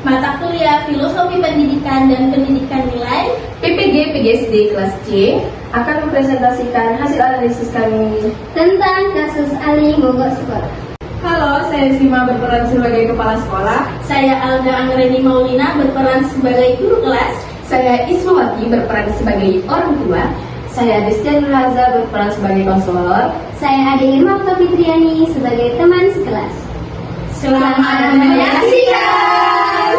mata kuliah Filosofi Pendidikan dan Pendidikan Nilai PPG PGSD kelas C akan mempresentasikan hasil analisis kami tentang kasus Ali mogok sekolah. Halo, saya Sima berperan sebagai kepala sekolah. Saya Alda Anggreni Maulina berperan sebagai guru kelas. Saya Ismawati berperan sebagai orang tua. Saya Destian Raza berperan sebagai konselor. Saya Ade Irma Fitriani sebagai teman sekelas. Selamat menyaksikan.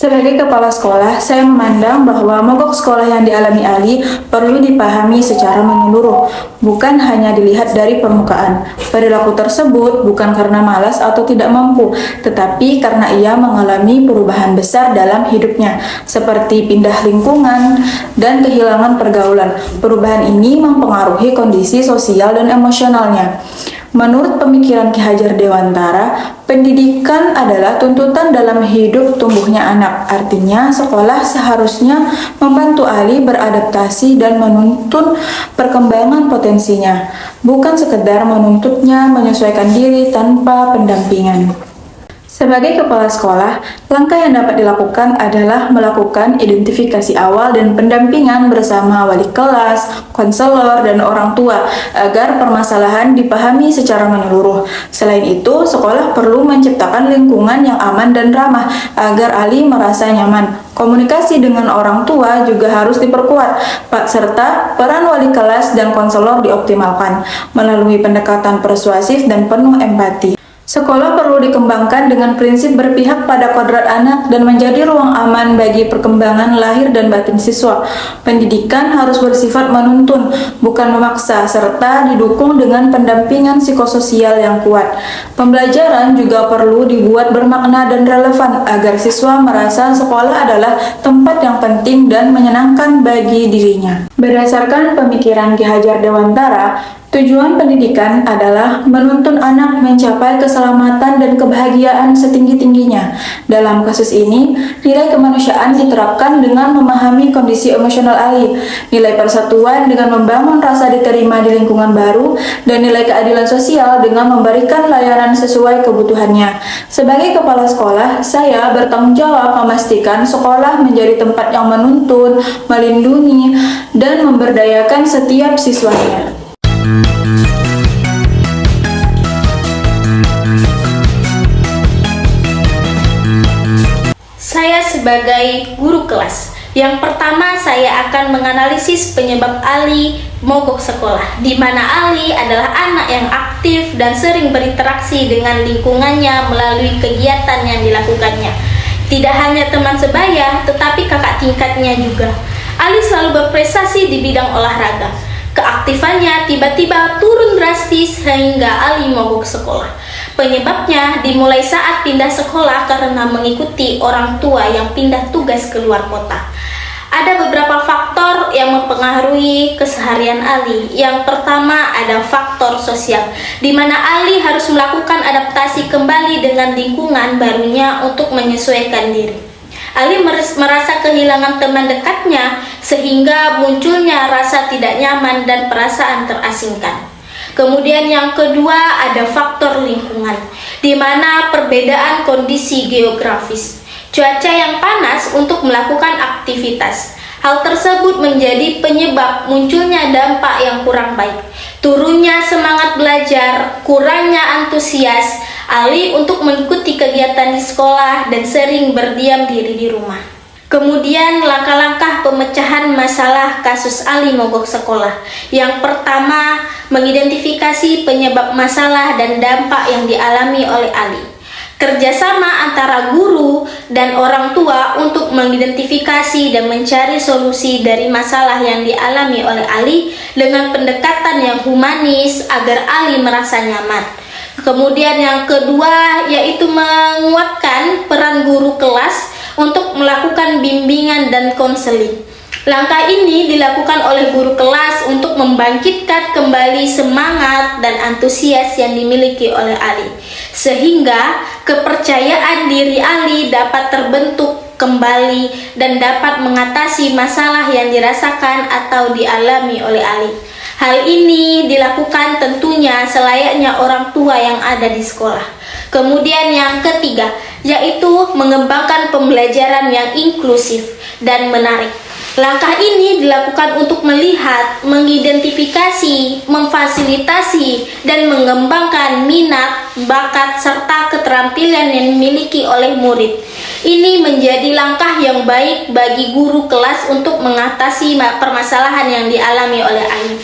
Sebagai kepala sekolah, saya memandang bahwa mogok sekolah yang dialami Ali perlu dipahami secara menyeluruh, bukan hanya dilihat dari permukaan. Perilaku tersebut bukan karena malas atau tidak mampu, tetapi karena ia mengalami perubahan besar dalam hidupnya, seperti pindah lingkungan dan kehilangan pergaulan. Perubahan ini mempengaruhi kondisi sosial dan emosionalnya. Menurut pemikiran Ki Hajar Dewantara, pendidikan adalah tuntutan dalam hidup tumbuhnya anak. Artinya, sekolah seharusnya membantu Ali beradaptasi dan menuntun perkembangan potensinya, bukan sekedar menuntutnya menyesuaikan diri tanpa pendampingan. Sebagai kepala sekolah, langkah yang dapat dilakukan adalah melakukan identifikasi awal dan pendampingan bersama wali kelas, konselor, dan orang tua agar permasalahan dipahami secara menyeluruh. Selain itu, sekolah perlu menciptakan lingkungan yang aman dan ramah agar Ali merasa nyaman. Komunikasi dengan orang tua juga harus diperkuat, serta peran wali kelas dan konselor dioptimalkan melalui pendekatan persuasif dan penuh empati. Sekolah perlu dikembangkan dengan prinsip berpihak pada kodrat anak dan menjadi ruang aman bagi perkembangan lahir dan batin siswa. Pendidikan harus bersifat menuntun, bukan memaksa, serta didukung dengan pendampingan psikososial yang kuat. Pembelajaran juga perlu dibuat bermakna dan relevan agar siswa merasa sekolah adalah tempat yang penting dan menyenangkan bagi dirinya. Berdasarkan pemikiran Ki Hajar Dewantara, tujuan pendidikan adalah menuntun anak mencapai keselamatan dan kebahagiaan setinggi-tingginya. Dalam kasus ini, nilai kemanusiaan diterapkan dengan memahami kondisi emosional Ali, nilai persatuan dengan membangun rasa diterima di lingkungan baru, dan nilai keadilan sosial dengan memberikan layanan sesuai kebutuhannya. Sebagai kepala sekolah, saya bertanggung jawab memastikan sekolah menjadi tempat yang menuntun, melindungi, dan memberdayakan setiap siswanya. Saya sebagai guru kelas. Yang pertama, saya akan menganalisis penyebab Ali mogok sekolah, di mana Ali adalah anak yang aktif dan sering berinteraksi dengan lingkungannya melalui kegiatan yang dilakukannya. Tidak hanya teman sebaya, tetapi kakak tingkatnya juga. Ali selalu berprestasi di bidang olahraga. Keaktifannya tiba-tiba turun drastis sehingga Ali mogok sekolah. Penyebabnya dimulai saat pindah sekolah karena mengikuti orang tua yang pindah tugas ke luar kota. Ada beberapa faktor yang mempengaruhi keseharian Ali. Yang pertama ada faktor sosial, di mana Ali harus melakukan adaptasi kembali dengan lingkungan barunya untuk menyesuaikan diri. Ali merasa kehilangan teman dekatnya sehingga munculnya rasa tidak nyaman dan perasaan terasingkan. Kemudian yang kedua ada faktor lingkungan, di mana perbedaan kondisi geografis, cuaca yang panas untuk melakukan aktivitas. Hal tersebut menjadi penyebab munculnya dampak yang kurang baik. Turunnya semangat belajar, kurangnya antusias Ali untuk mengikuti kegiatan di sekolah dan sering berdiam diri di rumah. Kemudian langkah-langkah pemecahan masalah kasus Ali mogok sekolah. Yang pertama, mengidentifikasi penyebab masalah dan dampak yang dialami oleh Ali. Kerjasama antara guru dan orang tua untuk mengidentifikasi dan mencari solusi dari masalah yang dialami oleh Ali dengan pendekatan yang humanis agar Ali merasa nyaman. Kemudian yang kedua yaitu menguatkan peran guru kelas untuk melakukan bimbingan dan konseling. Langkah ini dilakukan oleh guru kelas untuk membangkitkan kembali semangat dan antusias yang dimiliki oleh Ali, sehingga kepercayaan diri Ali dapat terbentuk kembali dan dapat mengatasi masalah yang dirasakan atau dialami oleh Ali. Hal ini dilakukan tentunya selayaknya orang tua yang ada di sekolah. Kemudian yang ketiga, yaitu mengembangkan pembelajaran yang inklusif dan menarik. Langkah ini dilakukan untuk melihat, mengidentifikasi, memfasilitasi, dan mengembangkan minat, bakat, serta keterampilan yang dimiliki oleh murid. Ini menjadi langkah yang baik bagi guru kelas untuk mengatasi permasalahan yang dialami oleh Ali.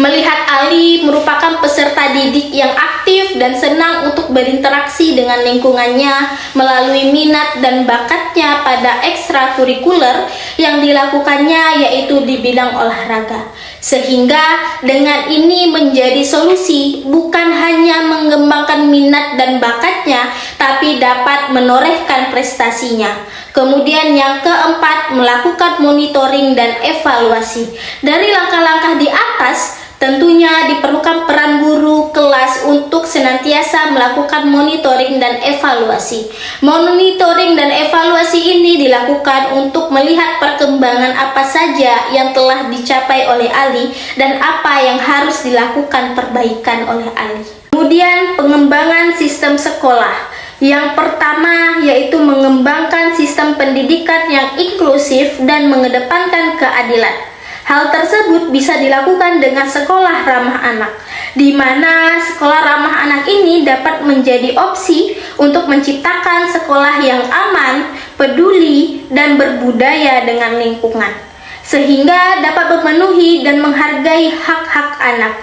Melihat Ali merupakan peserta didik yang aktif dan senang untuk berinteraksi dengan lingkungannya melalui minat dan bakatnya pada ekstrakurikuler yang dilakukannya, yaitu di bidang olahraga. Sehingga dengan ini menjadi solusi bukan hanya mengembangkan minat dan bakatnya, tapi dapat menorehkan prestasinya. Kemudian yang keempat, melakukan monitoring dan evaluasi. Dari langkah-langkah di atas, tentunya diperlukan peran guru kelas untuk senantiasa melakukan monitoring dan evaluasi. Monitoring dan evaluasi ini dilakukan untuk melihat perkembangan apa saja yang telah dicapai oleh Ali dan apa yang harus dilakukan perbaikan oleh Ali. Kemudian pengembangan sistem sekolah. Yang pertama yaitu mengembangkan sistem pendidikan yang inklusif dan mengedepankan keadilan. Hal tersebut bisa dilakukan dengan sekolah ramah anak, di mana sekolah ramah anak ini dapat menjadi opsi untuk menciptakan sekolah yang aman, peduli, dan berbudaya dengan lingkungan, sehingga dapat memenuhi dan menghargai hak-hak anak.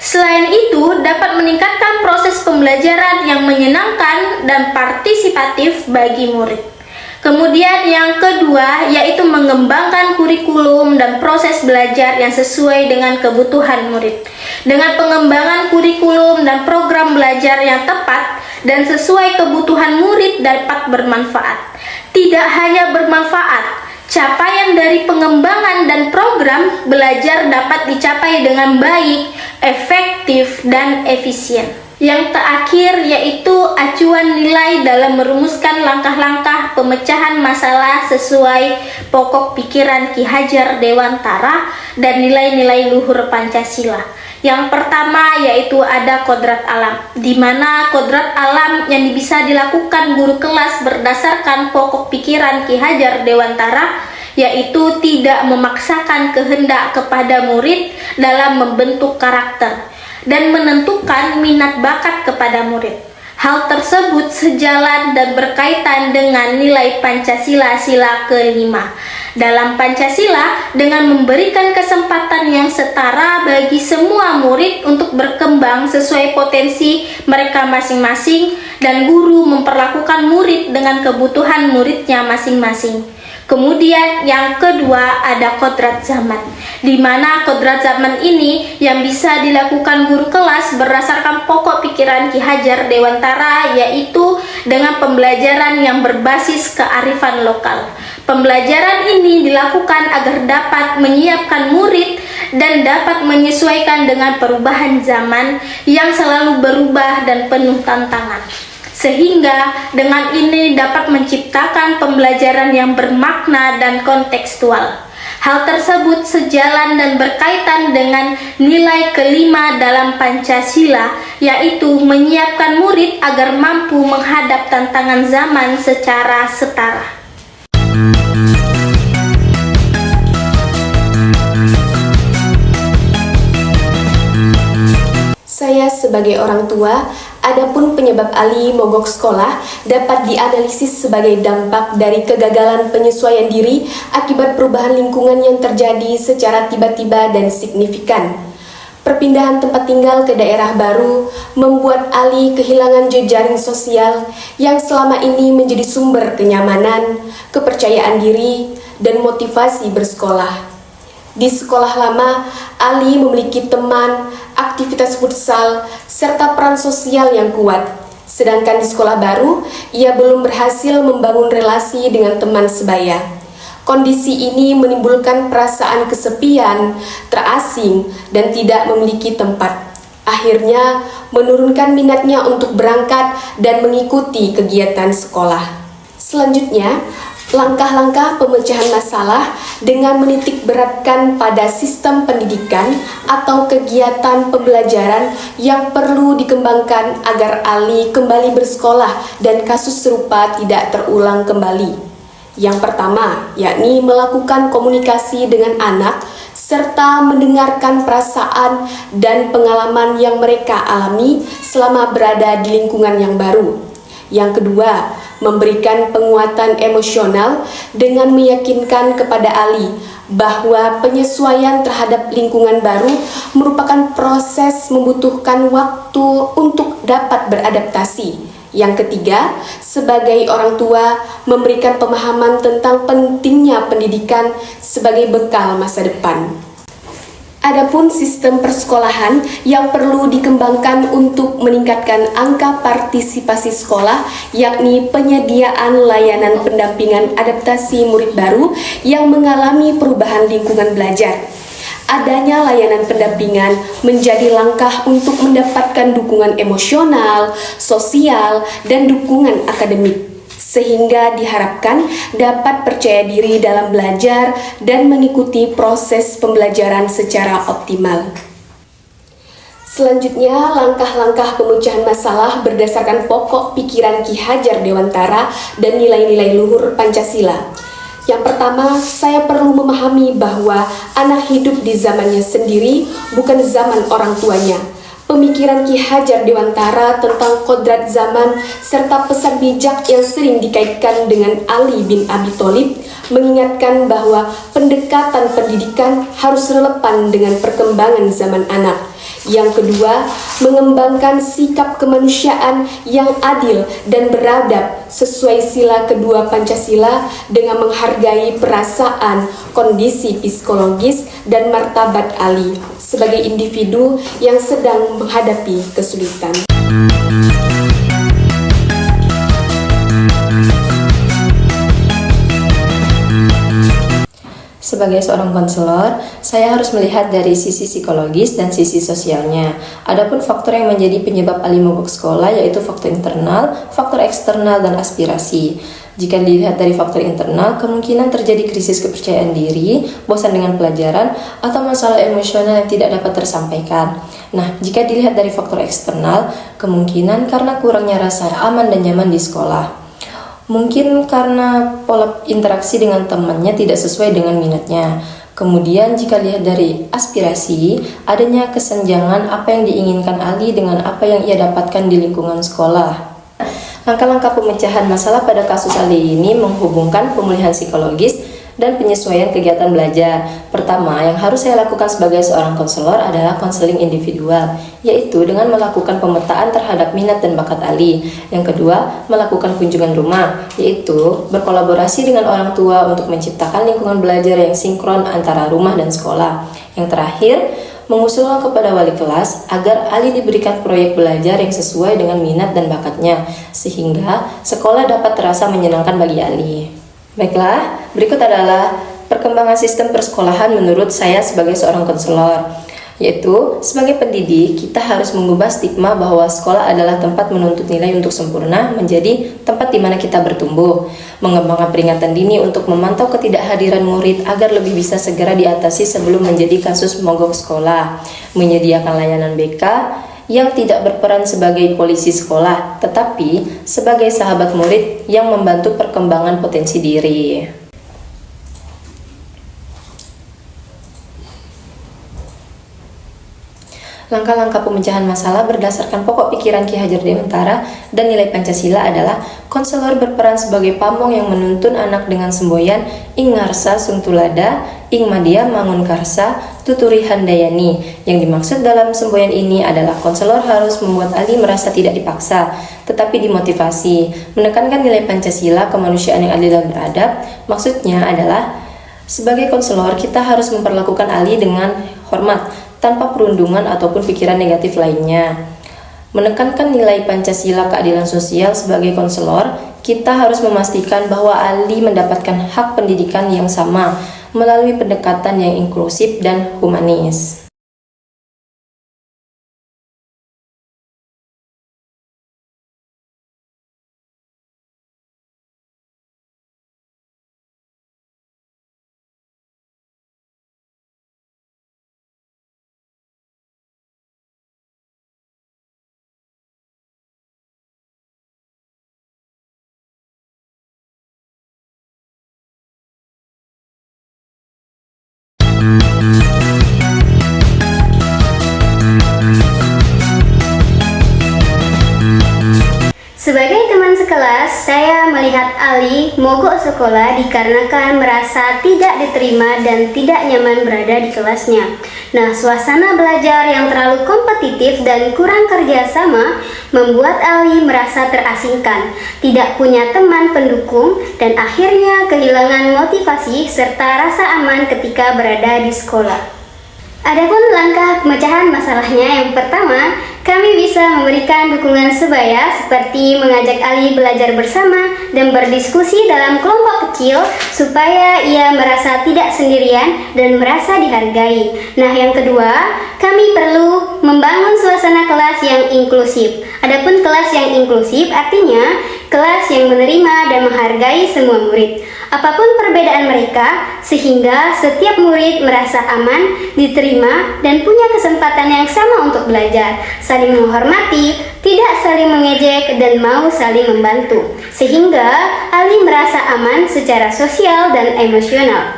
Selain itu, dapat meningkatkan proses pembelajaran yang menyenangkan dan partisipatif bagi murid. Kemudian yang kedua yaitu mengembangkan kurikulum dan proses belajar yang sesuai dengan kebutuhan murid. Dengan pengembangan kurikulum dan program belajar yang tepat dan sesuai kebutuhan murid dapat bermanfaat. Tidak hanya bermanfaat, capaian dari pengembangan dan program belajar dapat dicapai dengan baik, efektif, dan efisien. Yang terakhir yaitu acuan nilai dalam merumuskan langkah-langkah pemecahan masalah sesuai pokok pikiran Ki Hajar Dewantara dan nilai-nilai luhur Pancasila. Yang pertama yaitu ada kodrat alam, di mana kodrat alam yang bisa dilakukan guru kelas berdasarkan pokok pikiran Ki Hajar Dewantara, yaitu tidak memaksakan kehendak kepada murid dalam membentuk karakter dan menentukan minat bakat kepada murid. Hal tersebut sejalan dan berkaitan dengan nilai Pancasila sila kelima. Dalam Pancasila, dengan memberikan kesempatan yang setara bagi semua murid untuk berkembang sesuai potensi mereka masing-masing, dan guru memperlakukan murid dengan kebutuhan muridnya masing-masing. Kemudian yang kedua ada kodrat zaman, di mana kodrat zaman ini yang bisa dilakukan guru kelas berdasarkan pokok pikiran Ki Hajar Dewantara, yaitu dengan pembelajaran yang berbasis kearifan lokal. Pembelajaran ini dilakukan agar dapat menyiapkan murid dan dapat menyesuaikan dengan perubahan zaman yang selalu berubah dan penuh tantangan. Sehingga dengan ini dapat menciptakan pembelajaran yang bermakna dan kontekstual. Hal tersebut sejalan dan berkaitan dengan nilai kelima dalam Pancasila, yaitu menyiapkan murid agar mampu menghadap tantangan zaman secara setara. Saya sebagai orang tua, adapun penyebab Ali mogok sekolah dapat dianalisis sebagai dampak dari kegagalan penyesuaian diri akibat perubahan lingkungan yang terjadi secara tiba-tiba dan signifikan. Perpindahan tempat tinggal ke daerah baru membuat Ali kehilangan jejaring sosial yang selama ini menjadi sumber kenyamanan, kepercayaan diri, dan motivasi bersekolah. Di sekolah lama, Ali memiliki teman, aktivitas futsal, serta peran sosial yang kuat. Sedangkan di sekolah baru, ia belum berhasil membangun relasi dengan teman sebaya. Kondisi ini menimbulkan perasaan kesepian, terasing, dan tidak memiliki tempat. Akhirnya, menurunkan minatnya untuk berangkat dan mengikuti kegiatan sekolah. Selanjutnya, Langkah-langkah pemecahan masalah dengan menitik beratkan pada sistem pendidikan atau kegiatan pembelajaran yang perlu dikembangkan agar Ali kembali bersekolah dan kasus serupa tidak terulang kembali. Yang pertama, yakni melakukan komunikasi dengan anak serta mendengarkan perasaan dan pengalaman yang mereka alami selama berada di lingkungan yang baru. Yang kedua, memberikan penguatan emosional dengan meyakinkan kepada Ali bahwa penyesuaian terhadap lingkungan baru merupakan proses membutuhkan waktu untuk dapat beradaptasi. Yang ketiga, sebagai orang tua, memberikan pemahaman tentang pentingnya pendidikan sebagai bekal masa depan. Adapun sistem persekolahan yang perlu dikembangkan untuk meningkatkan angka partisipasi sekolah, yakni penyediaan layanan pendampingan adaptasi murid baru yang mengalami perubahan lingkungan belajar. Adanya layanan pendampingan menjadi langkah untuk mendapatkan dukungan emosional, sosial, dan dukungan akademik, sehingga diharapkan dapat percaya diri dalam belajar dan mengikuti proses pembelajaran secara optimal. Selanjutnya, langkah-langkah pemecahan masalah berdasarkan pokok pikiran Ki Hajar Dewantara dan nilai-nilai luhur Pancasila. Yang pertama, saya perlu memahami bahwa anak hidup di zamannya sendiri, bukan zaman orang tuanya. Pemikiran Ki Hajar Dewantara tentang kodrat zaman serta pesan bijak yang sering dikaitkan dengan Ali bin Abi Thalib mengingatkan bahwa pendekatan pendidikan harus relevan dengan perkembangan zaman anak. Yang kedua, mengembangkan sikap kemanusiaan yang adil dan beradab sesuai sila kedua Pancasila dengan menghargai perasaan, kondisi psikologis, dan martabat Ali sebagai individu yang sedang menghadapi kesulitan. Sebagai seorang konselor, saya harus melihat dari sisi psikologis dan sisi sosialnya. Adapun faktor yang menjadi penyebab Ali mogok sekolah yaitu faktor internal, faktor eksternal, dan aspirasi. Jika dilihat dari faktor internal, kemungkinan terjadi krisis kepercayaan diri, bosan dengan pelajaran, atau masalah emosional yang tidak dapat tersampaikan. Nah, jika dilihat dari faktor eksternal, kemungkinan karena kurangnya rasa aman dan nyaman di sekolah. Mungkin karena pola interaksi dengan temannya tidak sesuai dengan minatnya. Kemudian jika lihat dari aspirasi, adanya kesenjangan apa yang diinginkan Ali dengan apa yang ia dapatkan di lingkungan sekolah. Langkah-langkah pemecahan masalah pada kasus Ali ini menghubungkan pemulihan psikologis dan penyesuaian kegiatan belajar. Pertama, yang harus saya lakukan sebagai seorang konselor adalah konseling individual, yaitu dengan melakukan pemetaan terhadap minat dan bakat Ali. Yang kedua, melakukan kunjungan rumah, yaitu berkolaborasi dengan orang tua untuk menciptakan lingkungan belajar yang sinkron antara rumah dan sekolah. Yang terakhir, mengusulkan kepada wali kelas agar Ali diberikan proyek belajar yang sesuai dengan minat dan bakatnya, sehingga sekolah dapat terasa menyenangkan bagi Ali. Baiklah, berikut adalah perkembangan sistem persekolahan menurut saya sebagai seorang konselor, yaitu sebagai pendidik kita harus mengubah stigma bahwa sekolah adalah tempat menuntut nilai untuk sempurna menjadi tempat di mana kita bertumbuh, mengembangkan peringatan dini untuk memantau ketidakhadiran murid agar lebih bisa segera diatasi sebelum menjadi kasus mogok sekolah, menyediakan layanan BK yang tidak berperan sebagai polisi sekolah, tetapi sebagai sahabat murid yang membantu perkembangan potensi diri. Langkah-langkah pemecahan masalah berdasarkan pokok pikiran Ki Hajar Dewantara dan nilai Pancasila adalah konselor berperan sebagai pamong yang menuntun anak dengan semboyan ing ngarsa sungtulada ing madia mangun karsa tuturi handayani. Yang dimaksud dalam semboyan ini adalah konselor harus membuat Ali merasa tidak dipaksa, tetapi dimotivasi, menekankan nilai Pancasila, kemanusiaan yang adil dan beradab. Maksudnya adalah sebagai konselor kita harus memperlakukan Ali dengan hormat, tanpa perundungan ataupun pikiran negatif lainnya. Menekankan nilai Pancasila keadilan sosial sebagai konselor, kita harus memastikan bahwa Ali mendapatkan hak pendidikan yang sama melalui pendekatan yang inklusif dan humanis. Sebagai teman sekelas, saya melihat Ali mogok sekolah dikarenakan merasa tidak diterima dan tidak nyaman berada di kelasnya. Nah, suasana belajar yang terlalu kompetitif dan kurang kerjasama membuat Ali merasa terasingkan, tidak punya teman pendukung, dan akhirnya kehilangan motivasi serta rasa aman ketika berada di sekolah. Adapun langkah pemecahan masalahnya, yang pertama, kami bisa memberikan dukungan sebaya seperti mengajak Ali belajar bersama dan berdiskusi dalam kelompok kecil supaya ia merasa tidak sendirian dan merasa dihargai. Nah, yang kedua, kami perlu membangun suasana kelas yang inklusif. Adapun kelas yang inklusif artinya kelas yang menerima dan menghargai semua murid, apapun perbedaan mereka, sehingga setiap murid merasa aman, diterima, dan punya kesempatan yang sama untuk belajar, saling menghormati, tidak saling mengejek, dan mau saling membantu, sehingga Ali merasa aman secara sosial dan emosional.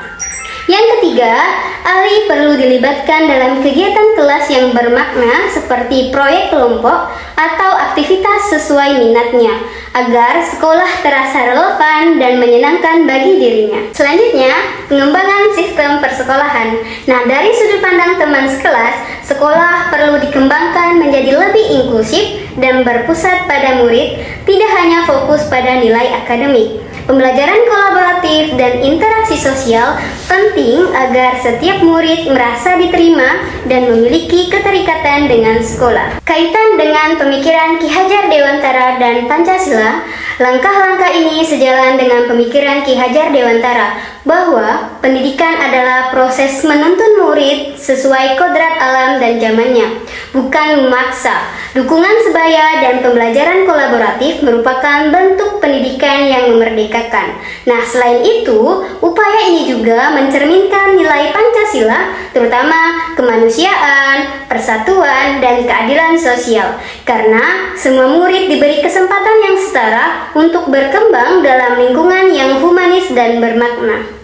Yang ketiga, Ali perlu dilibatkan dalam kegiatan kelas yang bermakna seperti proyek kelompok atau aktivitas sesuai minatnya, agar sekolah terasa relevan dan menyenangkan bagi dirinya. Selanjutnya, pengembangan sistem persekolahan. Nah, dari sudut pandang teman sekelas, sekolah perlu dikembangkan menjadi lebih inklusif dan berpusat pada murid, tidak hanya fokus pada nilai akademik. Pembelajaran kolaboratif dan interaksi sosial penting agar setiap murid merasa diterima dan memiliki keterikatan dengan sekolah. Kaitan dengan pemikiran Ki Hajar Dewantara dan Pancasila, langkah-langkah ini sejalan dengan pemikiran Ki Hajar Dewantara bahwa pendidikan adalah proses menuntun murid sesuai kodrat alam dan zamannya, bukan memaksa. Dukungan sebaya dan pembelajaran kolaboratif merupakan bentuk pendidikan yang memerdekakan. Nah, selain itu, upaya ini juga mencerminkan nilai Pancasila, terutama kemanusiaan, persatuan, dan keadilan sosial. Karena semua murid diberi kesempatan yang setara untuk berkembang dalam lingkungan yang humanis dan bermakna.